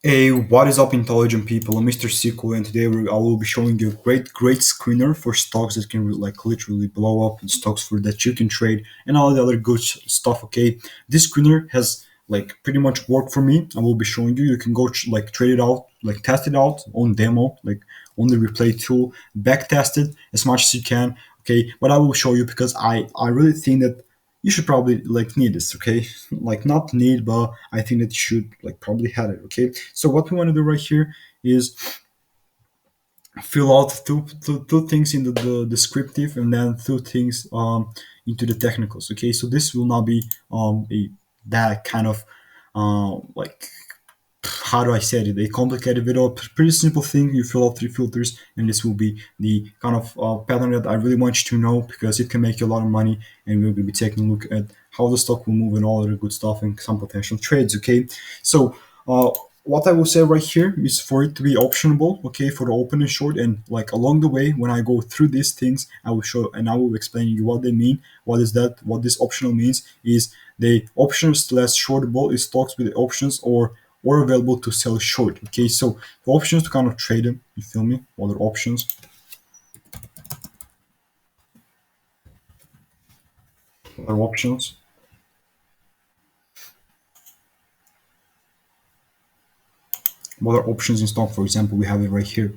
Hey, what is up, intelligent people? I'm Mr. Sequel, and today I will be showing you a great screener for stocks that can like literally blow up, and stocks for that you can trade, and all the other good stuff. Okay, this screener has like pretty much worked for me. I will be showing you. You can go like trade it out, like test it out on demo, like on the replay tool, back test it as much as you can. Okay, but I will show you because I really think that you should probably like need this, okay? Like not need, but I think that you should like probably have it, okay? So what we want to do right here is fill out two things in the descriptive and then two things into the technicals, okay? So this will not be a that kind of like how do I say it? A complicated video, pretty simple thing. You fill out three filters, and this will be the kind of pattern that I really want you to know because it can make you a lot of money. And we're going to be taking a look at how the stock will move and all the good stuff and some potential trades. Okay, so what I will say right here is for it to be optionable, okay, for the open and short, and like along the way when I go through these things, I will show and I will explain you what they mean. What is that? What this optional means is the options less shortable is stocks with the options or available to sell short. Okay, so the options to kind of trade them. You feel me? Other options. Other options. Other options in stock, for example, we have it right here.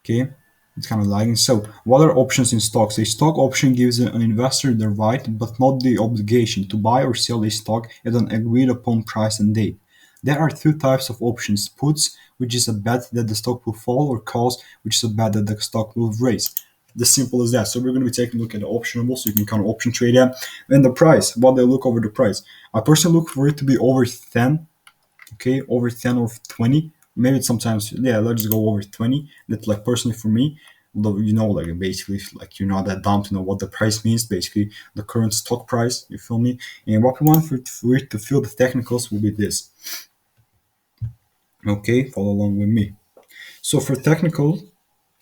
Okay, it's kind of lagging. So, what are options in stocks? A stock option gives an investor the right, but not the obligation, to buy or sell a stock at an agreed upon price and date. There are two types of options: puts, which is a bet that the stock will fall, or calls, which is a bet that the stock will raise. The simple as that. So we're going to be taking a look at the optionable, so you can kind of option trade that. And the price, what they look over the price. I personally look for it to be over 10, okay, over 10 or 20, maybe sometimes, yeah, let's go over 20. That like personally for me, although like basically like you're not that dumb to know what the price means, basically the current stock price, you feel me? And what we want for it to feel the technicals will be this. Okay, follow along with me. So for technical,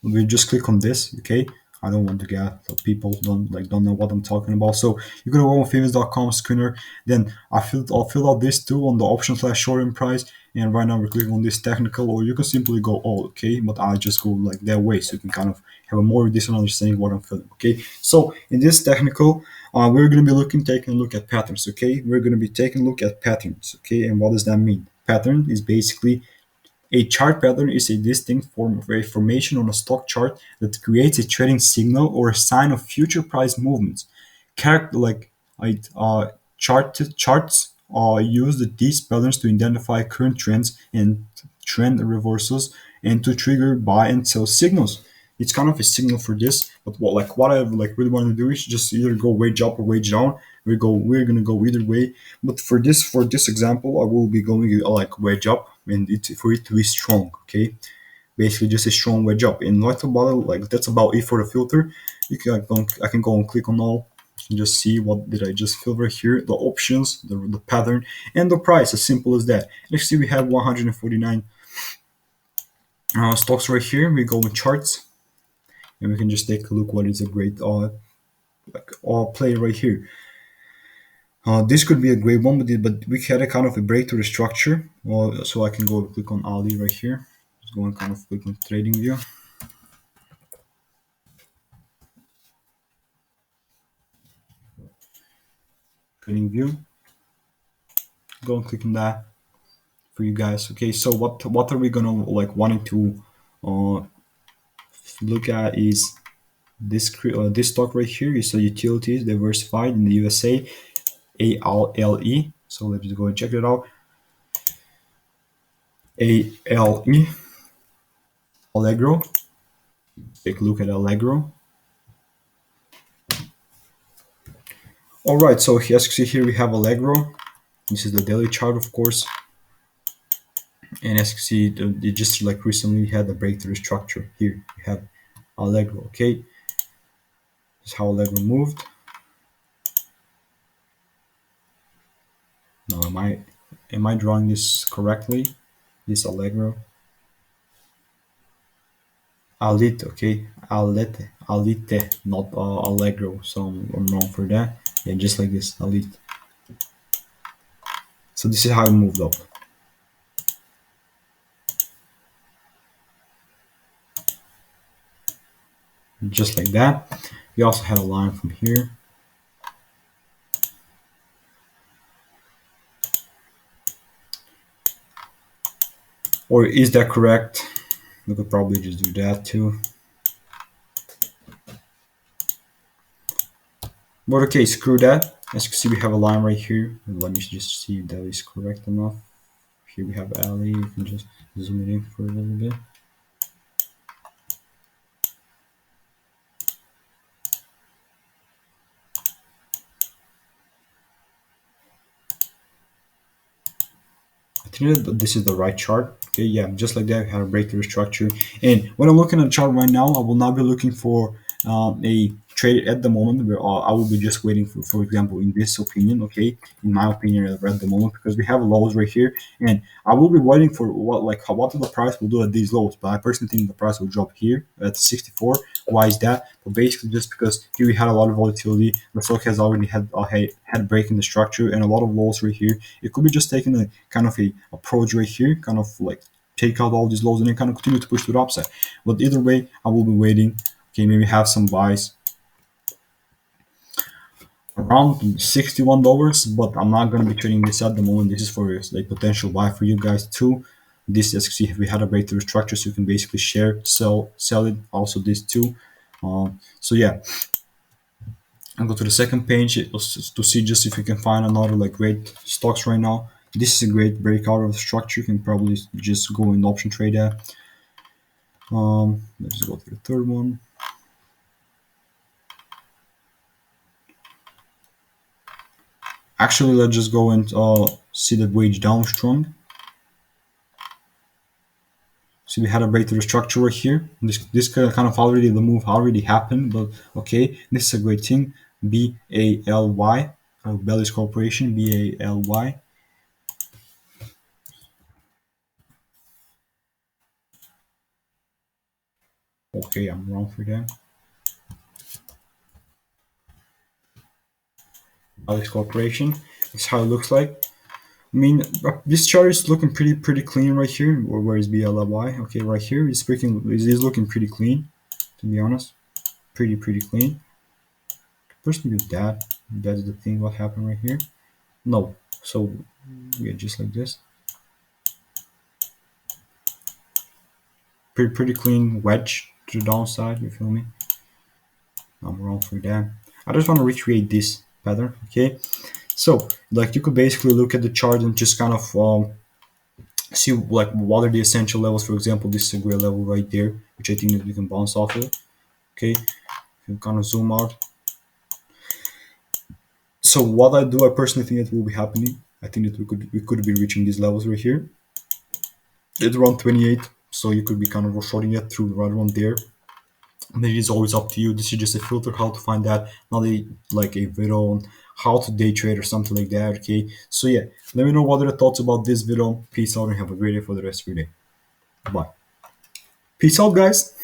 we just click on this, okay? I don't want to get so people don't know what I'm talking about. So you're gonna go on Finviz.com screener. Then I'll fill out this too on the option slash short price. And right now we're clicking on this technical, or you can simply go all, okay? But I just go like that way so you can kind of have a more decent understanding of what I'm feeling. Okay. So in this technical, we're gonna be taking a look at patterns, okay? We're gonna be taking a look at patterns, okay? And what does that mean? Pattern is basically a chart pattern is a distinct form of a formation on a stock chart that creates a trading signal or a sign of future price movements. Character like charts use these patterns to identify current trends and trend reversals and to trigger buy and sell signals. It's kind of a signal for this, but what I like really want to do is just either go wage up or wage down. We're gonna go either way. But for this example, I will be going like wedge up, and for it to be strong. Okay, basically just a strong wedge up. And not about like that's about it for the filter. You can I can go and click on all and just see what did I just filter here. The options, the pattern, and the price. As simple as that. Next, see we have 149 stocks right here. We go in charts, and we can just take a look. What is a great play right here. This could be a great one, but we had a kind of a break to the structure. Well, so I can go click on Ali right here. Just go and kind of click on trading view. Trading view. Go and click on that for you guys. Okay, so what are we gonna like wanting to uh, look at is this stock right here is a utilities diversified in the USA, ALLE. So let's just go and check it out. ALE, Allegro. Take a look at Allegro. All right, so as you see here, we have Allegro. This is the daily chart, of course. And as you see, it just like recently had a breakthrough structure. Here we have Allegro, okay? This is how Allegro moved. Now, am I drawing this correctly? This Allegro. Alite, okay? Alite, not Allegro. So I'm wrong for that. Yeah, just like this, Alite. So this is how it moved up. just like that. We also had a line from here. Or is that correct? We could probably just do that too. But okay, screw that. As you can see, we have a line right here. Let me just see if that is correct enough. Here we have alley. You can just zoom it in for a little bit. I think that this is the right chart. Okay, yeah, just like that, we have a breakthrough structure. And when I'm looking at the chart right now, I will not be looking for a trade at the moment. Where I will be just waiting for example, in this opinion, okay, in my opinion, at the moment, because we have lows right here, and I will be waiting for what the price will do at these lows. But I personally think the price will drop here at 64. Why is that? But basically, just because here we had a lot of volatility, the stock has already had break in the structure and a lot of lows right here. It could be just taking a kind of a approach right here, kind of like take out all these lows and then kind of continue to push to the upside. But either way, I will be waiting. Okay, maybe have some buys around $61, but I'm not gonna be trading this at the moment. This is for like potential buy for you guys too. This, as you see, we had a breakthrough structure, so you can basically share, sell it. Also, this too. So yeah, I'll go to the second page to see just if you can find another like great stocks right now. This is a great breakout of the structure. You can probably just go in option trade that. Let's go to the third one. Actually, let's just go and see the wage down strong. So we had a breakthrough structure right here. This kind of already, the move already happened, but okay, this is a great thing. BALY, Bellis Corporation, BALY. Okay, I'm wrong for that. Bellis Corporation. That's how it looks like. I mean, this chart is looking pretty clean right here. Or where is BLY? Okay, right here it's looking pretty clean, to be honest. Pretty clean. Personally, with that, that's the thing. What happened right here? No. So yeah, just like this. Pretty clean wedge to the downside. You feel me? I'm wrong for that. I just want to recreate this pattern. Okay. So like you could basically look at the chart and just kind of see like what are the essential levels. For example, this is a great level right there, which I think that we can bounce off of. Okay, you kind of zoom out. So what I personally think that will be happening. I think that we could be reaching these levels right here. It's around 28, so you could be kind of shorting it through right around there. And it is always up to you. This is just a filter how to find that, not a like a video on how to day trade or something like that. Okay, so yeah, let me know what are your thoughts about this video. Peace out and have a great day for the rest of your day. Bye. Peace out, guys.